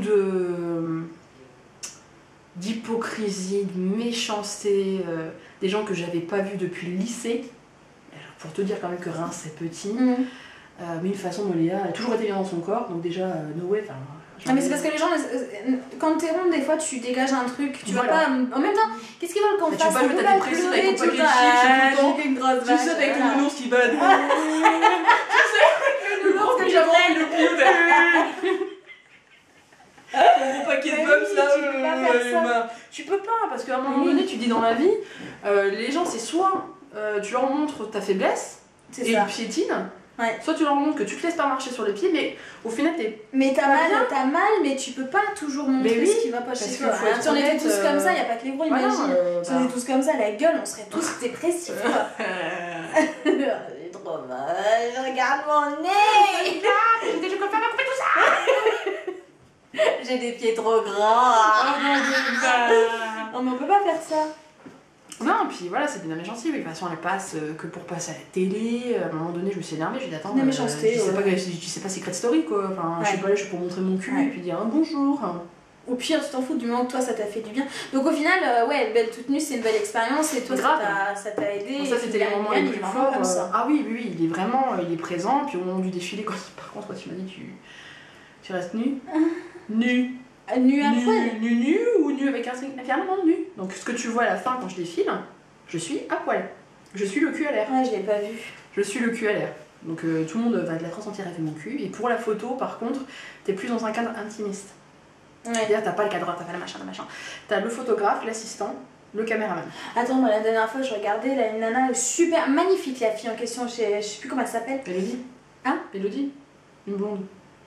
d'hypocrisie, de méchanceté, des gens que j'avais pas vus depuis le lycée. Alors, pour te dire quand même que Reims c'est petit, mais une façon de Léa, elle a toujours été bien dans son corps, donc déjà no way, enfin. Non mais c'est parce que les gens, quand t'es ronde, des fois tu dégages un truc, tu vas pas... En même temps, qu'est-ce qu'ils veulent qu'on fasse? Tu vas pas jouer ta dépression avec ton paquet de chips tout le temps. Tu sais, avec ton nounours qui balade. Tu sais, le nounours que j'avais le coup. Ton gros paquet de bums là. Tu peux pas faire ça. Tu peux pas, parce qu'à un moment donné, tu dis dans la vie, les gens c'est soit tu leur montres ta faiblesse et ils piétinent. Ouais. Soit tu leur montres que tu te laisses pas marcher sur les pieds, mais au final t'es. Mais t'as mal, mais tu peux pas toujours montrer ce qui va pas chez toi. Si on était tous comme ça, y a pas que les gros, imagine. Si on était tous comme ça, la gueule, on serait tous dépressifs quoi. J'ai trop mal, regarde mon nez. Je peux pas couper tout ça. J'ai des pieds trop grands. Non mais on peut pas faire ça. Non, puis voilà, c'est de la méchanceté. De toute façon, elle passe que pour passer à la télé. À un moment donné, je me suis énervée. Je lui ai dit, attends, la méchanceté. Tu sais pas Secret Story quoi. Enfin, je suis pas là, je suis pour montrer mon cul et puis dire un bonjour. Au pire, tu t'en fous du moment que toi ça t'a fait du bien. Donc au final, ouais, Belle toute nue, c'est une belle expérience et toi ça t'a aidé. Bon, ça, c'était les moments les plus forts. Comme ça. Ah oui, il est vraiment il est présent. Puis au moment du défilé, par contre, quand tu m'as dit, tu restes nue. Nue. Nu à poil. Nu ou nu avec un finalement nu. Donc ce que tu vois à la fin quand je défile, je suis à poil. Je suis le cul à l'air. Ouais, je l'ai pas vu. Je suis le cul à l'air. Donc tout le monde va te la ressentir avec mon cul. Et pour la photo, par contre, t'es plus dans un cadre intimiste. Ouais. C'est-à-dire t'as pas le cadre, t'as pas le machin. T'as le photographe, l'assistant, le caméraman. Attends, moi la dernière fois je regardais là, une nana super magnifique, la fille en question, je sais plus comment elle s'appelle. Elodie. Hein? Elodie. Une blonde.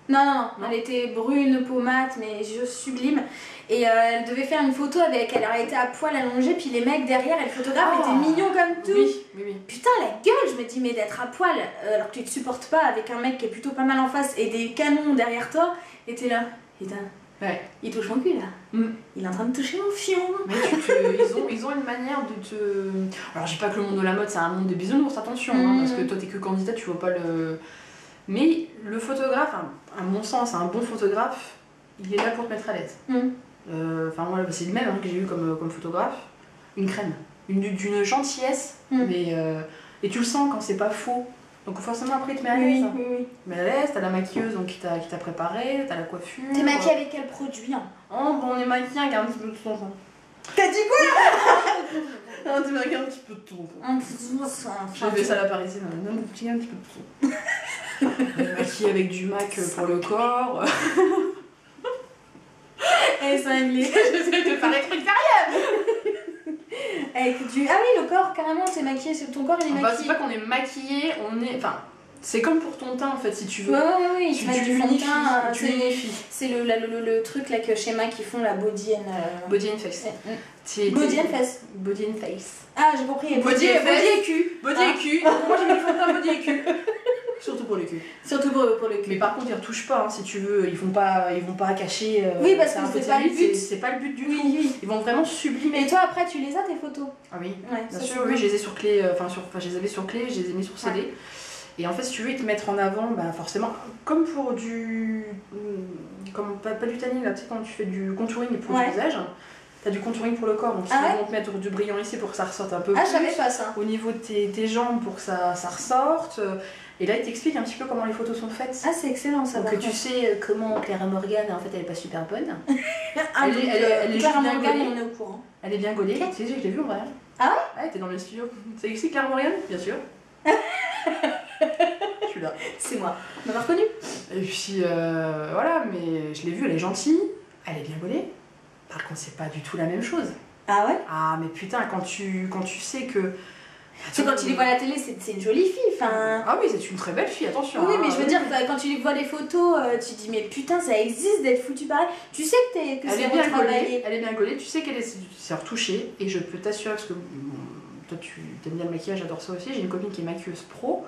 Non, elle était brune, peau mate, mais sublime. Et elle devait faire une photo avec, elle aurait été à poil allongée, puis les mecs derrière, et le photographe était mignon comme tout. Oui. Putain, la gueule, je me dis, mais d'être à poil, alors que tu te supportes pas avec un mec qui est plutôt pas mal en face et des canons derrière toi, et t'es là, putain, il touche mon cul là. Il est en train de toucher mon fion. Mais ils ont une manière de te... Alors je dis pas que le monde de la mode c'est un monde de bisounours, attention, hein, parce que toi t'es que candidat, tu vois pas le... Mais le photographe, à mon sens, un bon photographe, il est là pour te mettre à l'aise. Enfin voilà, c'est le même que j'ai eu comme photographe. Une crème, d'une gentillesse, mais et tu le sens quand c'est pas faux. Donc forcément après il te met à l'aise. Oui. Mais à l'aise, t'as la maquilleuse donc, qui t'a préparé, t'as la coiffure. T'es maquillée avec quel produit hein? Oh bon, on est maquillée avec un petit peu de son. T'as dit quoi? On est maquillée un petit peu de ton. J'ai fait ça à la parisienne, on est maquillée un petit peu de ton. On est maquillée avec du MAC pour le corps. Et c'est anglais. J'essaie de faire les trucs sérieux. Avec du... Ah oui, le corps, carrément, t'es maquillée, ton corps il est maquillé. C'est pas qu'on est maquillé, on est... Enfin, c'est comme pour ton teint en fait, si tu veux. Oui, tu unifies. Tu unifies. C'est le truc là que chez MAC ils font, la body and... Body and face. Body and face. Body and face. Ah, j'ai compris. Body et cul. Body et cul. Moi j'ai mis le fond de teint body et cul. Surtout pour le cul. Surtout pour le cul. Mais par contre, ils retouchent pas, hein, si tu veux. Ils vont pas cacher. Oui, parce que c'est pas le but. C'est pas le but du tout. Ils vont vraiment sublimer. Et toi, après, tu les as tes photos? Ah oui. Ouais, bien sûr, oui, je les ai sur clé. Enfin, je les avais sur clé, je les ai mis sur CD. Ouais. Et en fait, si tu veux, ils te mettent en avant, bah, forcément, comme pour du. Pas du tanning, là, tu sais, quand tu fais du contouring pour le visage. T'as du contouring pour le corps, donc ils vont te mettre du brillant ici pour que ça ressorte un peu plus. Ah, je savais pas ça. Au niveau de tes jambes pour que ça ressorte. Et là, il t'explique un petit peu comment les photos sont faites. Ah, c'est excellent ça. Donc tu sais comment Clara Morgan, en fait, elle est pas super bonne. Elle est Clara Morgan, on est au courant. Elle est bien gaulée. Tu sais, je l'ai vue en vrai. Ah ouais? Ouais, t'es dans le studio. C'est ici Clara Morgan? Bien sûr. Je suis là. C'est moi. On m'a reconnu. Et puis voilà, mais je l'ai vue, elle est gentille, elle est bien gaulée. Par contre, c'est pas du tout la même chose. Ah ouais? Ah, mais putain, quand tu sais que. Tu sais, quand tu les vois à la télé, c'est une jolie fille. Enfin... Ah oui, c'est une très belle fille, attention. Oui, mais je veux dire, quand tu vois les photos, tu te dis, mais putain, ça existe d'être foutu pareil. Tu sais que c'est bien travaillé. Elle est bien gaulée, tu sais qu'elle est retouchée. Et je peux t'assurer, parce que toi, tu aimes bien le maquillage, j'adore ça aussi. J'ai une copine qui est maquilleuse pro.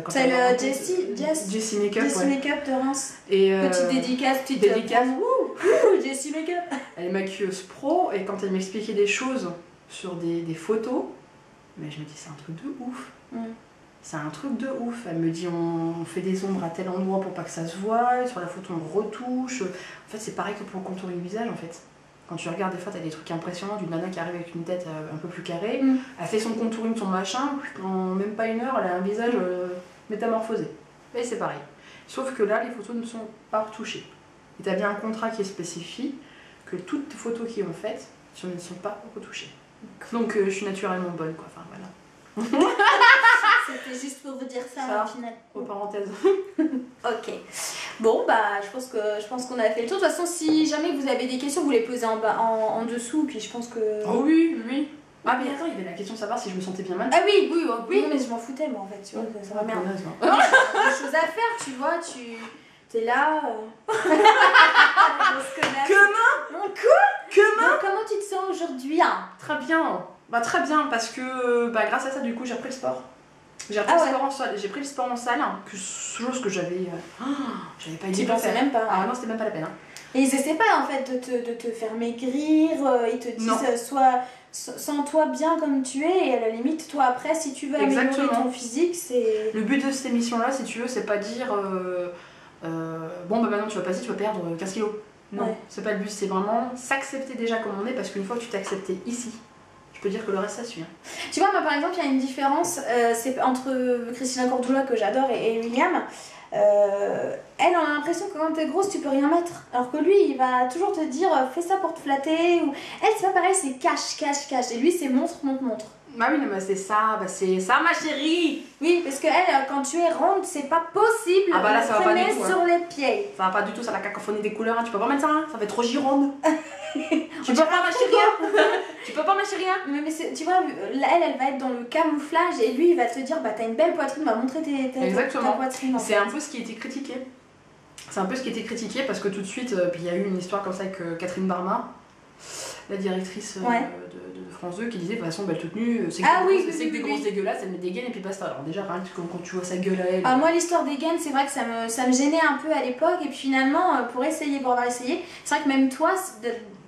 C'est le Jessie Makeup, Makeup de Reims. Et petite dédicace, petite dédicace. Jessie Makeup. Elle est maquilleuse pro et quand elle m'expliquait des choses sur des photos, mais je me dis c'est un truc de ouf. C'est un truc de ouf. Elle me dit on fait des ombres à tel endroit pour pas que ça se voie, sur la photo on retouche. En fait c'est pareil que pour le contouring du visage en fait. Quand tu regardes des fois t'as des trucs impressionnants d'une nana qui arrive avec une tête un peu plus carrée, elle fait son contouring, son machin, en même pas une heure elle a un visage métamorphosé. Et c'est pareil. Sauf que là les photos ne sont pas retouchées. Et t'as bien un contrat qui spécifie que toutes les photos qui ont faites ne sont pas retouchées. Donc je suis naturellement bonne quoi, enfin voilà. C'était juste pour vous dire ça, au final. Aux parenthèses. Ok. Bon, bah, je pense qu'on a fait le tour. De toute façon, si jamais vous avez des questions, vous les posez en, bas, en dessous, puis je pense que... Oh oui, oui. Ah mais attends, il y avait la question de savoir si je me sentais bien mal. Ah oui, oui, oui. Non, mais je m'en foutais, moi, en fait, tu vois, ça va merde. J'ai des choses à faire, tu vois, t'es là... Comment Comment tu te sens aujourd'hui, hein? Très bien. Bah très bien, parce que grâce à ça, du coup, j'ai repris le sport. J'ai pris le sport en salle, chose que j'avais pas idée de faire. Même pas. Ah non, c'était même pas la peine. Hein. Et ils essaient pas en fait de te faire maigrir, ils te disent sens-toi bien comme tu es et à la limite, toi après, si tu veux améliorer ton physique, c'est... Le but de cette émission-là, si tu veux, c'est pas dire bon bah maintenant tu vas passer, tu vas perdre 15 kilos. Non, c'est pas le but, c'est vraiment s'accepter déjà comme on est parce qu'une fois que tu t'es accepté ici, je peux dire que le reste ça suit. Hein. Tu vois, moi par exemple, il y a une différence c'est entre Christina Cordula que j'adore et William. Elle a l'impression que quand t'es grosse, tu peux rien mettre. Alors que lui, il va toujours te dire fais ça pour te flatter. Ou... Elle, c'est pas pareil, c'est cache. Et lui, c'est montre. Bah oui, mais c'est ça, c'est ça ma chérie. Oui, parce que elle, quand tu es ronde, c'est pas possible. Ah bah là, ça va pas du tout. Sur les pieds. Ça va pas du tout, ça la cacophonie des couleurs. Hein. Tu peux pas mettre ça, hein. Ça fait trop gironde. Tu peux pas ma chérie. Tu peux pas ma chérie. Mais tu vois, elle va être dans le camouflage et lui, il va te dire bah t'as une belle poitrine, va montrer ta poitrine. C'est un peu ce qui a été critiqué. C'est un peu ce qui a été critiqué parce que tout de suite, puis il y a eu une histoire comme ça avec Catherine Barma, la directrice de France 2, qui disait de toute façon belle toute nue, c'est que des grosses dégueulasses, elle met des gaines et puis basta. Alors déjà rien que quand tu vois sa gueule à elle. Ah, moi l'histoire des gaines, c'est vrai que ça me gênait un peu à l'époque et puis finalement pour avoir essayé, c'est vrai que même toi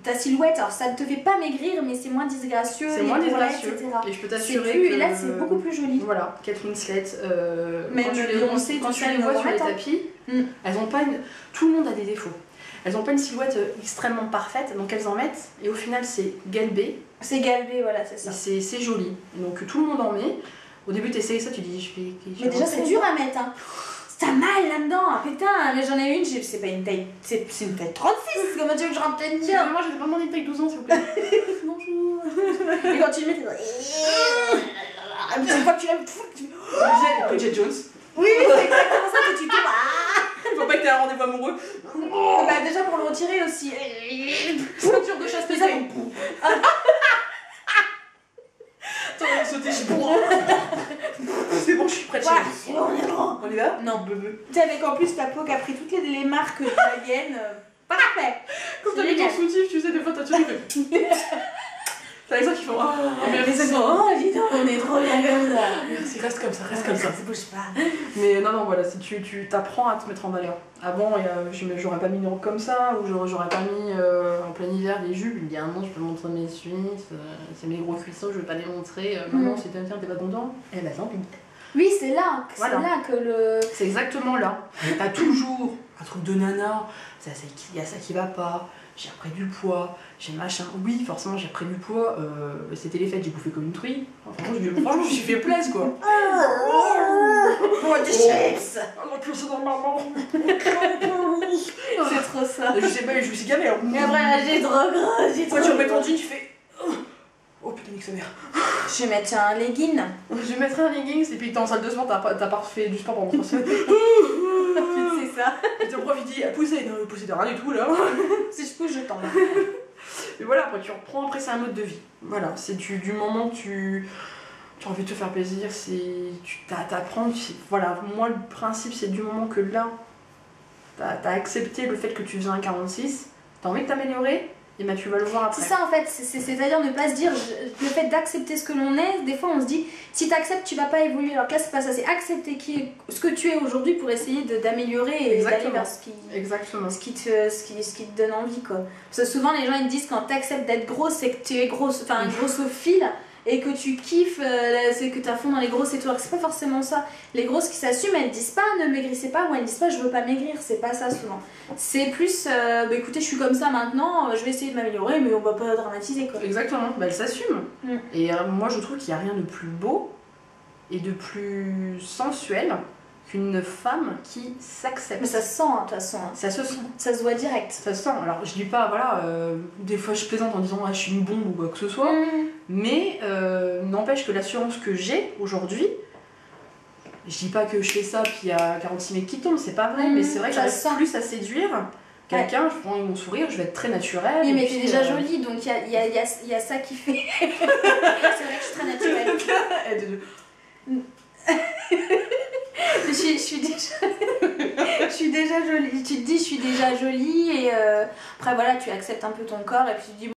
ta silhouette, alors ça ne te fait pas maigrir mais c'est moins disgracieux, c'est moins disgracieux, etc. Et je peux t'assurer que... Et là c'est beaucoup plus joli. Voilà, Catherine Slate, même quand tu les vois sur les tapis, elles ont pas une... Tout le monde a des défauts. Elles n'ont pas une silhouette extrêmement parfaite, donc elles en mettent, et au final c'est galbé. C'est galbé, voilà, c'est ça. C'est joli, donc tout le monde en met. Au début tu essayes ça, tu dis je vais mais déjà c'est dur à mettre, hein. T'as mal là-dedans, putain, mais j'en ai une, c'est pas une taille, c'est une taille 36, comment tu veux que je rentre dedans? Moi j'ai pas demandé une taille 12 ans s'il vous plaît. Bonjour. Et quand tu le mets, une fois que tu l'aimes, Bridget Jones. Oui, c'est exactement ça que tu tombes. Faut pas que t'aies un rendez-vous amoureux. Bah déjà pour le retirer aussi. Ceinture de chasteté. Attends, sauter, je bourre. C'est bon, je suis prête. Ouais, on est là. Non, bebe. Tu sais, avec en plus ta peau qui a pris toutes les marques de la gaine. Parfait. Quand t'as mis ton soutif, tu sais, des fois t'as tout fait. T'as les gens qui font dis donc, on est trop bien comme ça. Merci, reste comme ça, reste comme ça. Ça bouge pas. Mais non, voilà, si tu t'apprends à te mettre en valeur. Avant, j'aurais pas mis une robe comme ça, ou j'aurais pas mis en plein hiver des jupes. Je me dis, ah non, je peux montrer mes suisses, c'est mes gros cuissons, je vais pas les montrer. Maman, si t'es pas content, eh ben tant pis. Oui, c'est là que le... C'est exactement là. T'as toujours un truc de nana, il y a ça qui va pas. J'ai repris du poids, j'ai machin. Oui, forcément, j'ai repris du poids. C'était les fêtes, j'ai bouffé comme une truie. Franchement, je me suis fait plaisir, quoi. Oh, des chips. C'est dans maman. C'est trop ça. Je sais pas, je me suis gavé. Mais après, j'ai trop gros, Toi, tu remets ton jean, tu fais... Oh putain, nique sa mère. Je vais mettre un legging. Je vais mettre un leggings et puis t'es en salle de sport, t'as pas fait du sport pendant 3 semaines. C'est ça. Et ton prof il dit poussez, non, poussez de rien du tout là. Si je pousse, je tombe. Et voilà, après tu reprends, après c'est un mode de vie. Voilà, c'est du moment que tu as envie de te faire plaisir, tu t'apprends. Voilà, moi le principe c'est du moment que là, t'as accepté le fait que tu faisais un 46, t'as envie de t'améliorer, et ben tu vas le voir après. C'est ça en fait, c'est-à-dire ne pas se dire, le fait d'accepter ce que l'on est, des fois on se dit, si tu acceptes, tu vas pas évoluer. Alors que là, c'est pas ça, c'est accepter ce que tu es aujourd'hui pour essayer d'améliorer et d'aller vers Exactement. Ce qui te donne envie, quoi. Parce que souvent, les gens ils te disent, quand tu acceptes d'être grosse, c'est que tu es grosse, enfin grossophile, et que tu kiffes, c'est que tu as fond dans les grosses et tout. Alors que c'est pas forcément ça. Les grosses qui s'assument, elles disent pas ne maigrissez pas, ou elles disent pas je veux pas maigrir, c'est pas ça souvent. C'est plus bah écoutez, je suis comme ça maintenant, je vais essayer de m'améliorer, mais on va pas dramatiser, quoi. Exactement, bah, elles s'assument. Et moi je trouve qu'il n'y a rien de plus beau et de plus sensuel qu'une femme qui s'accepte. Mais ça se sent, hein, de toute façon. Ça se sent. Ça se voit direct. Ça se sent. Alors je dis pas, voilà, des fois je plaisante en disant ah, je suis une bombe ou quoi que ce soit, mais n'empêche que l'assurance que j'ai aujourd'hui, je dis pas que je fais ça puis il y a 46 mecs qui tombent, c'est pas vrai, mais c'est vrai que j'arrive plus à séduire quelqu'un, je prends mon sourire, je vais être très naturelle. Oui, mais t'es déjà jolie, donc il y a ça qui fait. C'est vrai que je suis très naturelle. Je suis déjà jolie. Tu te dis, je suis déjà jolie, et après voilà, tu acceptes un peu ton corps, et puis tu te dis,